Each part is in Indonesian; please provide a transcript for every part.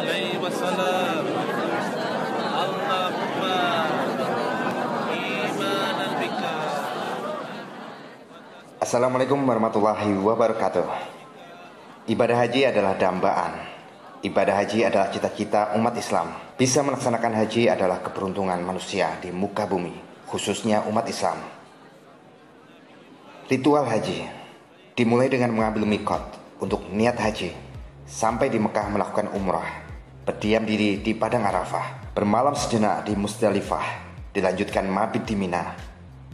alaihi wasallam. Allahumma imanan bika. Assalamualaikum warahmatullahi wabarakatuh. Ibadah haji adalah dambaan. Ibadah haji adalah cita-cita umat Islam. Bisa melaksanakan haji adalah keberuntungan manusia di muka bumi, khususnya umat Islam. Ritual haji dimulai dengan mengambil mikot untuk niat haji, sampai di Mekah melakukan umrah, berdiam diri di Padang Arafah, bermalam sejenak di Musdalifah, dilanjutkan mabit di Mina,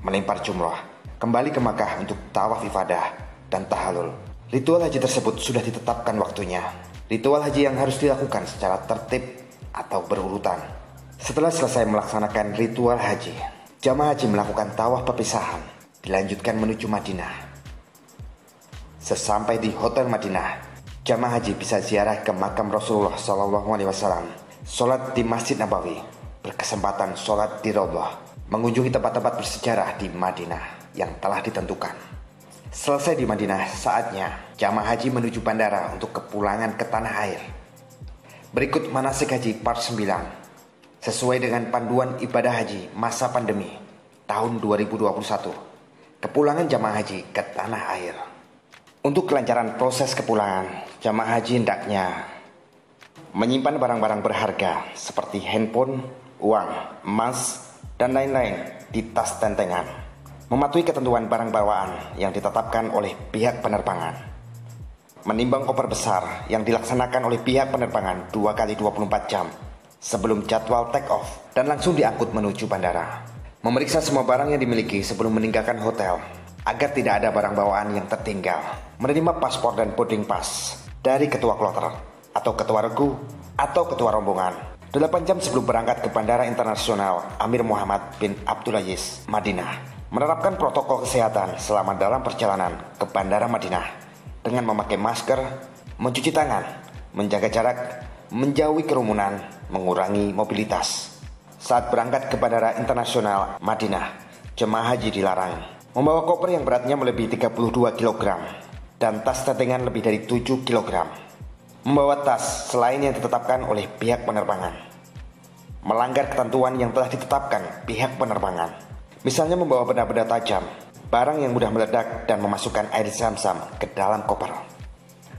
melempar jumrah, kembali ke Makkah untuk tawaf ifadah dan tahalul. Ritual haji tersebut sudah ditetapkan waktunya. Ritual haji yang harus dilakukan secara tertib atau berurutan. Setelah selesai melaksanakan ritual haji, jamaah haji melakukan tawaf perpisahan, dilanjutkan menuju Madinah. Sesampai di Hotel Madinah, jamaah haji bisa ziarah ke makam Rasulullah SAW, sholat di Masjid Nabawi, berkesempatan sholat di Raudhah, mengunjungi tempat-tempat bersejarah di Madinah yang telah ditentukan. Selesai di Madinah, saatnya jamaah haji menuju bandara untuk kepulangan ke tanah air. Berikut manasik haji part 9 sesuai dengan panduan ibadah haji masa pandemi tahun 2021. Kepulangan jamaah haji ke tanah air. Untuk kelancaran proses kepulangan, jamaah haji hendaknya menyimpan barang-barang berharga seperti handphone, uang, emas, dan lain-lain di tas tentengan. Mematuhi ketentuan barang bawaan yang ditetapkan oleh pihak penerbangan. Menimbang koper besar yang dilaksanakan oleh pihak penerbangan 2 kali 24 jam sebelum jadwal take off dan langsung diangkut menuju bandara. Memeriksa semua barang yang dimiliki sebelum meninggalkan hotel agar tidak ada barang bawaan yang tertinggal. Menerima paspor dan boarding pass dari ketua kloter atau ketua regu atau ketua rombongan 8 jam sebelum berangkat ke Bandara Internasional Amir Muhammad bin Abdulaziz, Madinah. Menerapkan protokol kesehatan selama dalam perjalanan ke Bandara Madinah dengan memakai masker, mencuci tangan, menjaga jarak, menjauhi kerumunan, mengurangi mobilitas. Saat berangkat ke Bandara Internasional Madinah, jemaah haji dilarang membawa koper yang beratnya melebihi 32 kg dan tas tentengan lebih dari 7 kg. Membawa tas selain yang ditetapkan oleh pihak penerbangan. Melanggar ketentuan yang telah ditetapkan pihak penerbangan. Misalnya membawa benda-benda tajam, barang yang mudah meledak dan memasukkan air zam-zam ke dalam koper.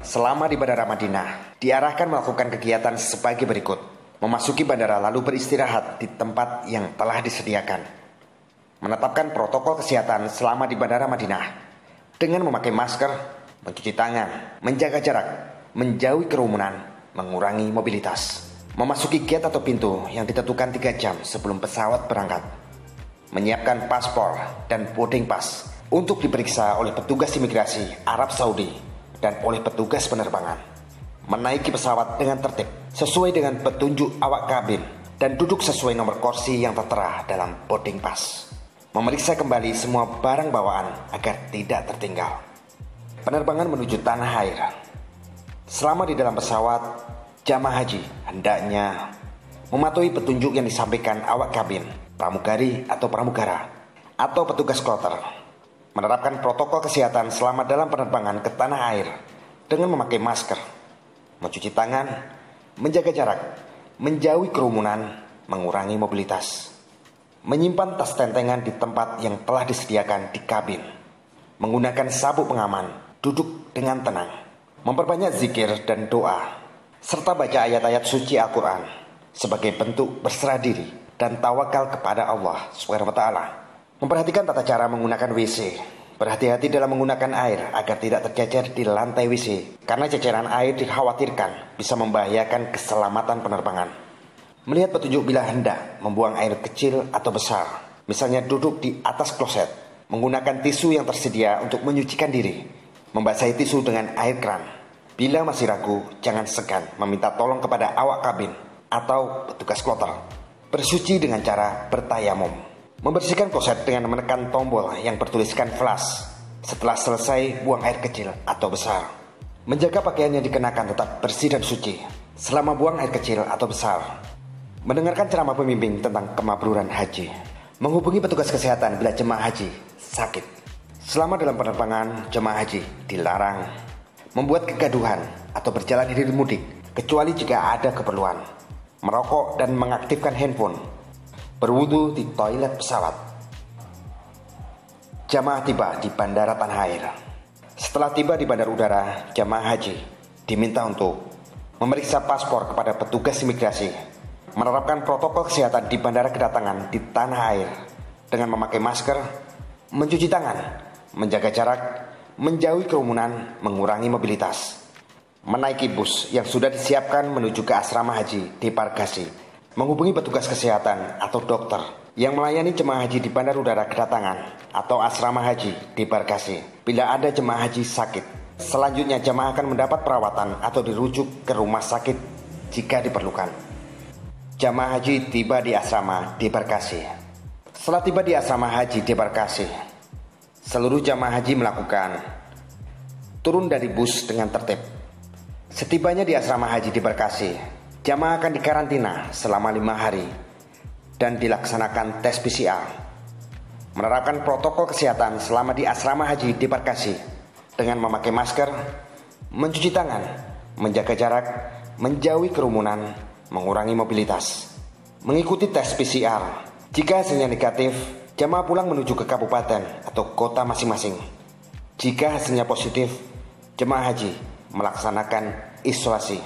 Selama di Bandara Madinah, diarahkan melakukan kegiatan sebagai berikut. Memasuki bandara lalu beristirahat di tempat yang telah disediakan. Menetapkan protokol kesehatan selama di Bandara Madinah dengan memakai masker, mencuci tangan, menjaga jarak, menjauhi kerumunan, mengurangi mobilitas. Memasuki gate atau pintu yang ditentukan 3 jam sebelum pesawat berangkat. Menyiapkan paspor dan boarding pass untuk diperiksa oleh petugas imigrasi Arab Saudi dan oleh petugas penerbangan. Menaiki pesawat dengan tertib sesuai dengan petunjuk awak kabin dan duduk sesuai nomor kursi yang tertera dalam boarding pass. Memeriksa kembali semua barang bawaan agar tidak tertinggal. Penerbangan menuju tanah air. Selama di dalam pesawat, jamaah haji hendaknya mematuhi petunjuk yang disampaikan awak kabin, pramugari atau pramugara, atau petugas kloter. Menerapkan protokol kesehatan selama dalam penerbangan ke tanah air dengan memakai masker, mencuci tangan, menjaga jarak, menjauhi kerumunan, mengurangi mobilitas. Menyimpan tas tentengan di tempat yang telah disediakan di kabin. Menggunakan sabuk pengaman, duduk dengan tenang. Memperbanyak zikir dan doa, serta baca ayat-ayat suci Al-Quran sebagai bentuk berserah diri dan tawakal kepada Allah SWT. Memperhatikan tata cara menggunakan WC. Berhati-hati dalam menggunakan air agar tidak tercecer di lantai WC, karena ceceran air dikhawatirkan bisa membahayakan keselamatan penerbangan. Melihat petunjuk bila hendak membuang air kecil atau besar, misalnya duduk di atas kloset, menggunakan tisu yang tersedia untuk menyucikan diri, membasahi tisu dengan air keran. Bila masih ragu, jangan segan meminta tolong kepada awak kabin atau petugas kloter. Bersuci dengan cara bertayamum. Membersihkan kloset dengan menekan tombol yang bertuliskan flush. Setelah selesai, buang air kecil atau besar. Menjaga pakaian yang dikenakan tetap bersih dan suci selama buang air kecil atau besar. Mendengarkan ceramah pembimbing tentang kemabruran haji. Menghubungi petugas kesehatan bila jemaah haji sakit. Selama dalam penerbangan, jemaah haji dilarang membuat kegaduhan atau berjalan hilir mudik kecuali jika ada keperluan, merokok dan mengaktifkan handphone, berwudu di toilet pesawat. Jamaah tiba di Bandara Tanah Air. Setelah tiba di bandar udara, jamaah haji diminta untuk memeriksa paspor kepada petugas imigrasi, menerapkan protokol kesehatan di bandara kedatangan di tanah air dengan memakai masker, mencuci tangan, menjaga jarak, menjauhi kerumunan, mengurangi mobilitas, menaiki bus yang sudah disiapkan menuju ke asrama haji debarkasi, menghubungi petugas kesehatan atau dokter yang melayani jemaah haji di bandar udara kedatangan atau asrama haji debarkasi bila ada jemaah haji sakit. Selanjutnya jemaah akan mendapat perawatan atau dirujuk ke rumah sakit jika diperlukan. Jemaah haji tiba di asrama debarkasi. Setelah tiba di asrama haji debarkasi, seluruh jemaah haji melakukan turun dari bus dengan tertib. Setibanya di asrama haji debarkasi, jemaah akan dikarantina selama 5 hari dan dilaksanakan tes PCR. Menerapkan protokol kesehatan selama di asrama haji debarkasi dengan memakai masker, mencuci tangan, menjaga jarak, menjauhi kerumunan, mengurangi mobilitas, mengikuti tes PCR. Jika hasilnya negatif, jemaah pulang menuju ke kabupaten atau kota masing-masing. Jika hasilnya positif, jemaah haji melaksanakan isolasi,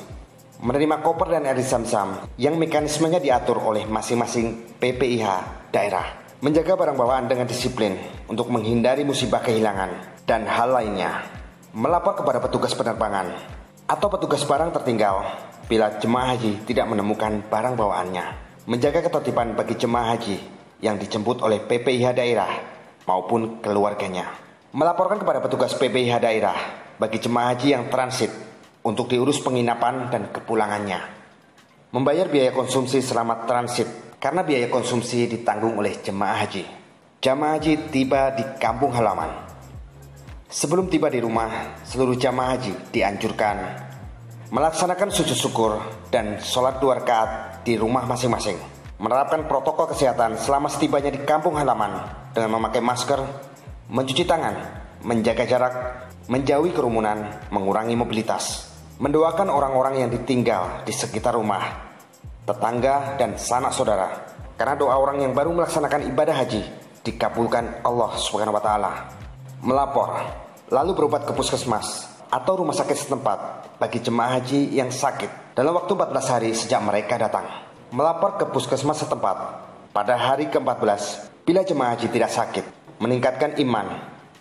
menerima koper dan air zam-zam yang mekanismenya diatur oleh masing-masing PPIH daerah, menjaga barang bawaan dengan disiplin untuk menghindari musibah kehilangan dan hal lainnya, melapor kepada petugas penerbangan atau petugas barang tertinggal bila jemaah haji tidak menemukan barang bawaannya, menjaga ketertiban bagi jemaah haji yang dijemput oleh PPIH daerah maupun keluarganya, melaporkan kepada petugas PPIH daerah bagi jemaah haji yang transit untuk diurus penginapan dan kepulangannya, membayar biaya konsumsi selama transit karena biaya konsumsi ditanggung oleh jemaah haji. Jemaah haji tiba di kampung halaman. Sebelum tiba di rumah, seluruh jamaah haji dianjurkan melaksanakan sujud syukur dan sholat 2 rakaat di rumah masing-masing, menerapkan protokol kesehatan selama setibanya di kampung halaman dengan memakai masker, mencuci tangan, menjaga jarak, menjauhi kerumunan, mengurangi mobilitas, mendoakan orang-orang yang ditinggal di sekitar rumah, tetangga dan sanak saudara, karena doa orang yang baru melaksanakan ibadah haji dikabulkan Allah SWT. Melapor, lalu berobat ke puskesmas atau rumah sakit setempat bagi jemaah haji yang sakit dalam waktu 14 hari sejak mereka datang. Melapor ke puskesmas setempat pada hari ke-14 bila jemaah haji tidak sakit, meningkatkan iman,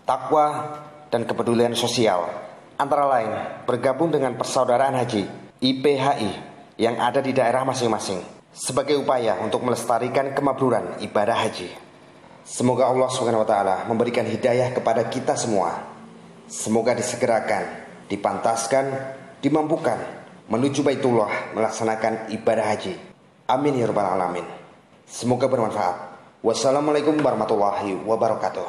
takwa, dan kepedulian sosial, antara lain bergabung dengan persaudaraan haji IPHI yang ada di daerah masing-masing sebagai upaya untuk melestarikan kemakburan ibadah haji. Semoga Allah SWT memberikan hidayah kepada kita semua. Semoga disegerakan, dipantaskan, dimampukan menuju Baitullah melaksanakan ibadah haji. Amin ya rabbal alamin. Semoga bermanfaat. Wassalamualaikum warahmatullahi wabarakatuh.